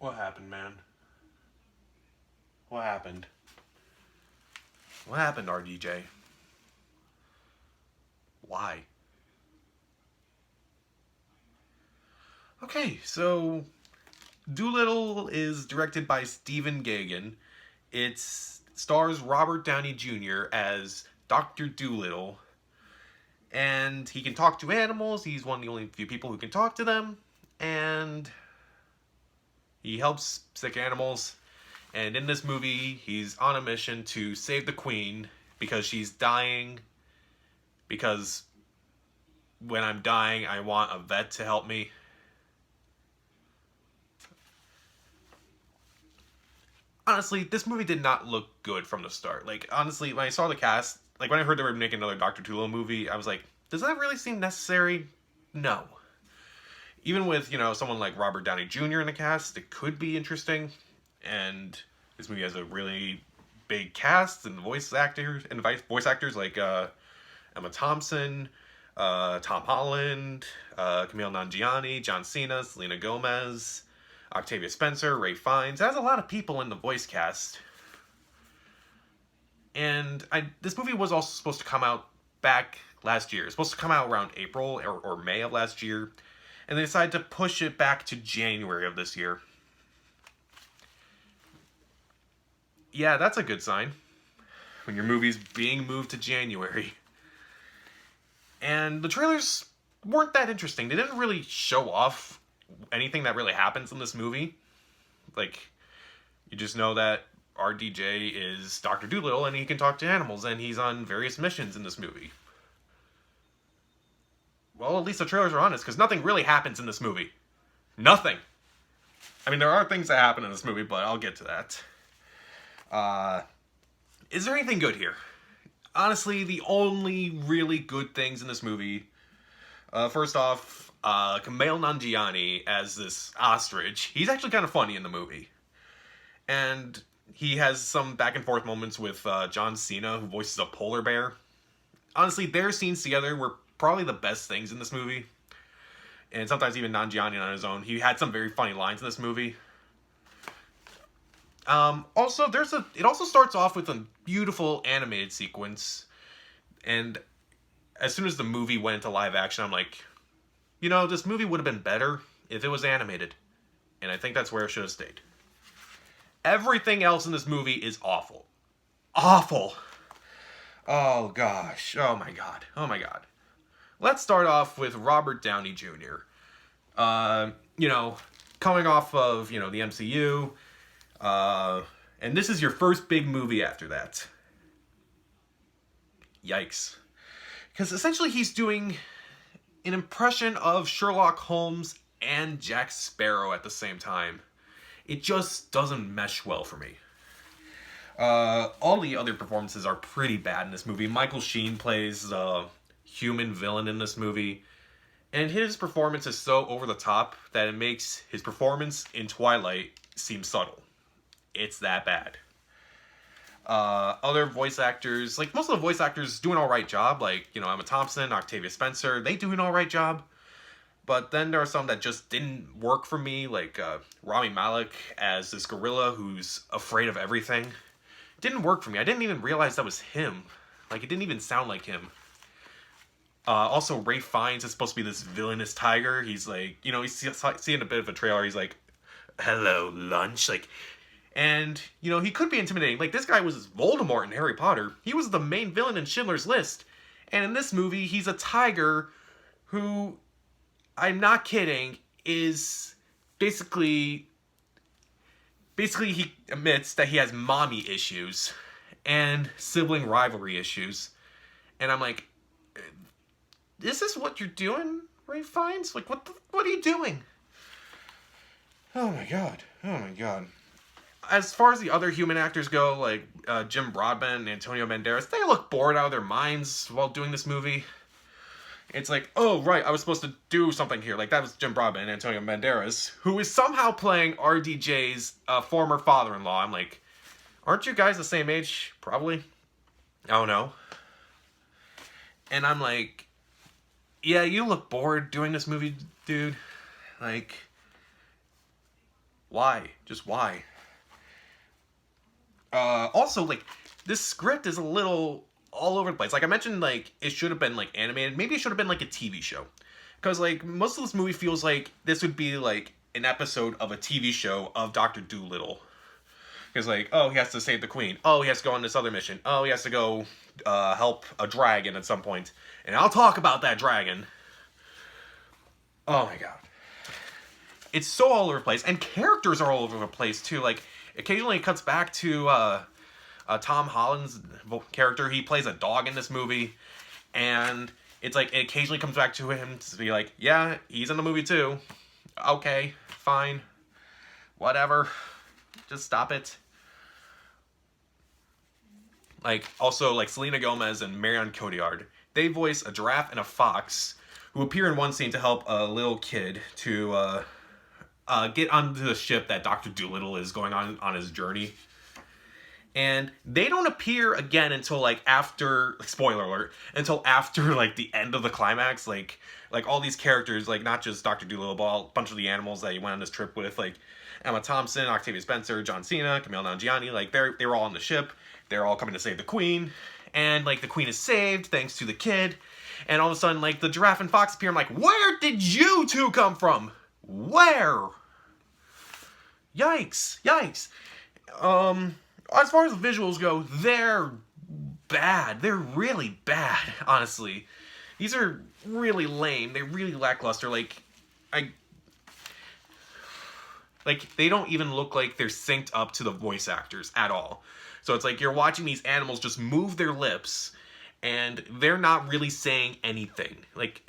What happened, man? What happened? What happened, RDJ? Why? Okay, so Dolittle is directed by Stephen Gaghan. It stars Robert Downey Jr. as Dr. Dolittle. And he can talk to animals. He's one of the only few people who can talk to them. And he helps sick animals. And in this movie, he's on a mission to save the Queen because she's dying. Because when I'm dying, I want a vet to help me. Honestly, this movie did not look good from the start. Like, honestly, when I saw the cast, like, when I heard they were making another Dr. Dolittle movie, I was like, does that really seem necessary? No. Even with, someone like Robert Downey Jr. in the cast, it could be interesting. And this movie has a really big cast and voice actors like Emma Thompson, Tom Holland, Kumail Nanjiani, John Cena, Selena Gomez, Octavia Spencer, Ray Fiennes. It has a lot of people in the voice cast. And this movie was also supposed to come out back last year. It's supposed to come out around April or May of last year. And they decided to push it back to January of this year. Yeah, that's a good sign. When your movie's being moved to January. And the trailers weren't that interesting. They didn't really show off anything that really happens in this movie. Like, you just know that RDJ is Dr. Dolittle and he can talk to animals and he's on various missions in this movie. Well, at least the trailers are honest, because nothing really happens in this movie. Nothing. I mean, there are things that happen in this movie, but I'll get to that. Is there anything good here? Honestly, the only really good things in this movie, first off, Kumail Nanjiani as this ostrich. He's actually kind of funny in the movie. And he has some back and forth moments with John Cena, who voices a polar bear. Honestly, their scenes together were probably the best things in this movie. And sometimes even Nanjiani on his own. He had some very funny lines in this movie. Also, it also starts off with a beautiful animated sequence. And as soon as the movie went into live action, I'm like, this movie would have been better if it was animated. And I think that's where it should have stayed. Everything else in this movie is awful. Awful. Oh, gosh. Oh, my God. Oh, my God. Let's start off with Robert Downey Jr. Coming off of, the MCU. And this is your first big movie after that. Yikes. Because essentially he's doing an impression of Sherlock Holmes and Jack Sparrow at the same time. It just doesn't mesh well for me. All the other performances are pretty bad in this movie. Michael Sheen plays a human villain in this movie. And his performance is so over the top that it makes his performance in Twilight seem subtle. It's that bad. Other voice actors, like most of the voice actors do an alright job. Like, Emma Thompson, Octavia Spencer, they do an alright job. But then there are some that just didn't work for me, like Rami Malek as this gorilla who's afraid of everything. Didn't work for me. I didn't even realize that was him. Like, it didn't even sound like him. Also, Ray Fiennes is supposed to be this villainous tiger. He's like, he's seeing a bit of a trailer. He's like, hello, lunch. Like, and, he could be intimidating. Like, this guy was Voldemort in Harry Potter. He was the main villain in Schindler's List. And in this movie, he's a tiger who, I'm not kidding, is basically he admits that he has mommy issues and sibling rivalry issues. And I'm like, is this what you're doing, Ray Fiennes? Like, what are you doing? Oh my god. Oh my god. As far as the other human actors go, like Jim Broadbent and Antonio Banderas, they look bored out of their minds while doing this movie. It's like, oh, right, I was supposed to do something here. Like, that was Jim Broadbent and Antonio Banderas, who is somehow playing RDJ's former father-in-law. I'm like, aren't you guys the same age? Probably. I don't know. And I'm like, yeah, you look bored doing this movie, dude. Like, Why? Just why? Also, like, this script is a little all over the place. Like I mentioned, like, it should have been, like, animated. Maybe it should have been, like, a TV show. Because, like, most of this movie feels like this would be, like, an episode of a TV show of Dr. Dolittle. Because, like, oh, he has to save the queen. Oh, he has to go on this other mission. Oh, he has to go help a dragon at some point. And I'll talk about that dragon. Oh, my God. It's so all over the place. And characters are all over the place, too. Like, occasionally it cuts back to Tom Holland's character. He plays a dog in this movie. And it's like, it occasionally comes back to him to be like, yeah, he's in the movie, too. Okay, fine. Whatever. Just stop it. Like, also, like, Selena Gomez and Marion Cotillard, they voice a giraffe and a fox who appear in one scene to help a little kid to get onto the ship that Dr. Dolittle is going on his journey. And they don't appear again until, like, after, like, spoiler alert, until after, like, the end of the climax. Like all these characters, like, not just Dr. Dolittle, but a bunch of the animals that he went on this trip with, like, Emma Thompson, Octavia Spencer, John Cena, Kumail Nanjiani, like, they were all on the ship. They're all coming to save the queen. And, like, the queen is saved thanks to the kid. And all of a sudden, like, the giraffe and fox appear. I'm like, where did you two come from? Where? Yikes. Yikes. As far as the visuals go, they're bad. They're really bad, honestly. These are really lame. They're really lackluster. Like, they don't even look like they're synced up to the voice actors at all. So it's like you're watching these animals just move their lips, and they're not really saying anything. Like,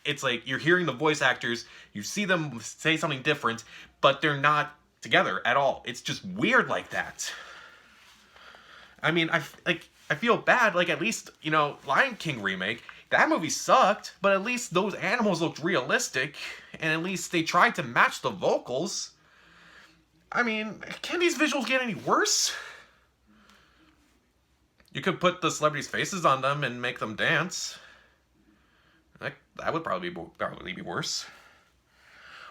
it's like you're hearing the voice actors, you see them say something different, but they're not together at all. It's just weird like that. I mean, I feel bad. Like, at least, you know, Lion King remake, that movie sucked, but at least those animals looked realistic, and at least they tried to match the vocals. I mean, can these visuals get any worse? You could put the celebrities' faces on them and make them dance. That would probably be worse.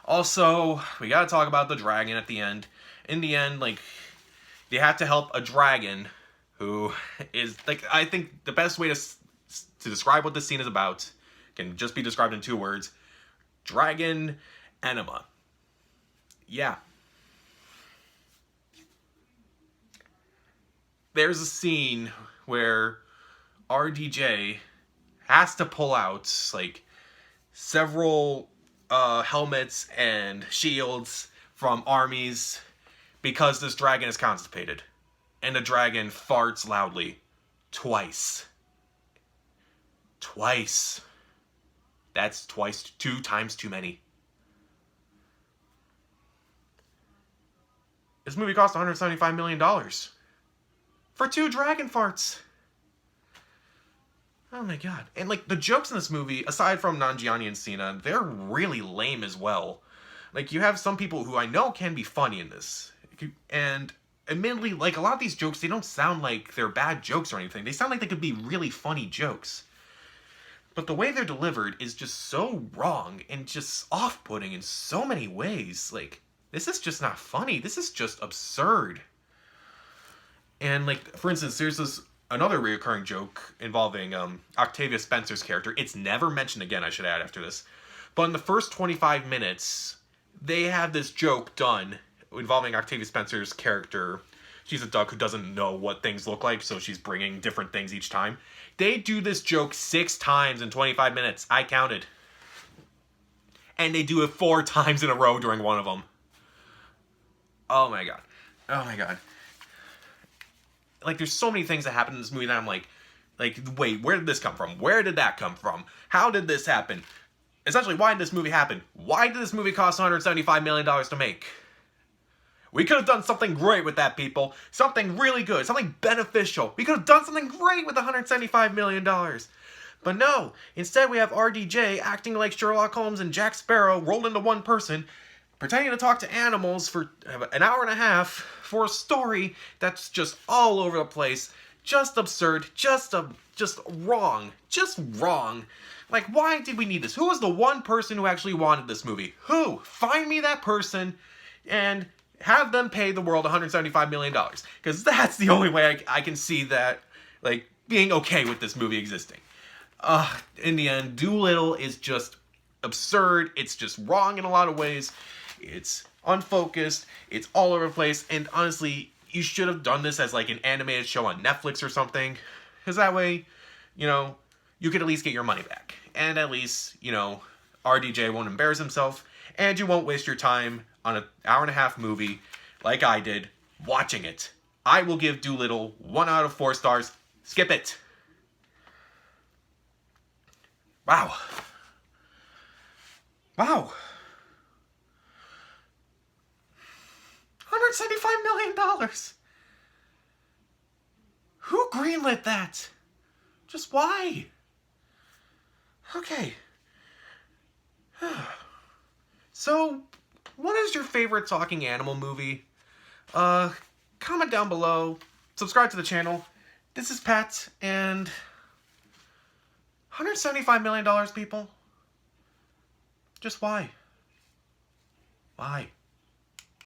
Also, we gotta talk about the dragon at the end. In the end, like, they have to help a dragon who is, like, I think the best way to describe what this scene is about can just be described in 2 words. Dragon enema. Yeah. There's a scene where RDJ has to pull out, like, several helmets and shields from armies because this dragon is constipated. And the dragon farts loudly. Twice. Twice. That's 2 times too many. This movie cost $175 million. For 2 dragon farts. Oh my god. And, like, the jokes in this movie, aside from Nanjiani and Cena, they're really lame as well. Like, you have some people who I know can be funny in this. And, admittedly, like, a lot of these jokes, they don't sound like they're bad jokes or anything. They sound like they could be really funny jokes. But the way they're delivered is just so wrong and just off-putting in so many ways. Like, this is just not funny. This is just absurd. And, like, for instance, there's another reoccurring joke involving Octavia Spencer's character. It's never mentioned again, I should add, after this. But in the first 25 minutes, they have this joke done involving Octavia Spencer's character. She's a duck who doesn't know what things look like, so she's bringing different things each time. They do this joke 6 times in 25 minutes. I counted. And they do it 4 times in a row during one of them. Oh my god. Oh my god. Like, there's so many things that happen in this movie that I'm like, wait, where did this come from? Where did that come from? How did this happen? Essentially, why did this movie happen? Why did this movie cost $175 million to make? We could have done something great with that, people. Something really good. Something beneficial. We could have done something great with $175 million. But no. Instead, we have RDJ acting like Sherlock Holmes and Jack Sparrow rolled into one person, pretending to talk to animals for an hour and a half for a story that's just all over the place, just absurd, just wrong, just wrong. Like, why did we need this? Who was the one person who actually wanted this movie? Who? Find me that person and have them pay the world $175 million. Because that's the only way I can see that, like, being okay with this movie existing. In the end, Dolittle is just absurd. It's just wrong in a lot of ways. It's unfocused. It's all over the place. And honestly, you should have done this as like an animated show on Netflix or something. Because that way, you know, you could at least get your money back. And at least, you know, RDJ won't embarrass himself. And you won't waste your time on an hour-and-a-half movie like I did watching it. I will give Dolittle 1 out of 4 stars. Skip it. Wow. Wow. $175 million. Who greenlit that? Just why? Okay. So, what is your favorite talking animal movie? Comment down below. Subscribe to the channel. This is Pat, and $175 million, people? Just why? Why?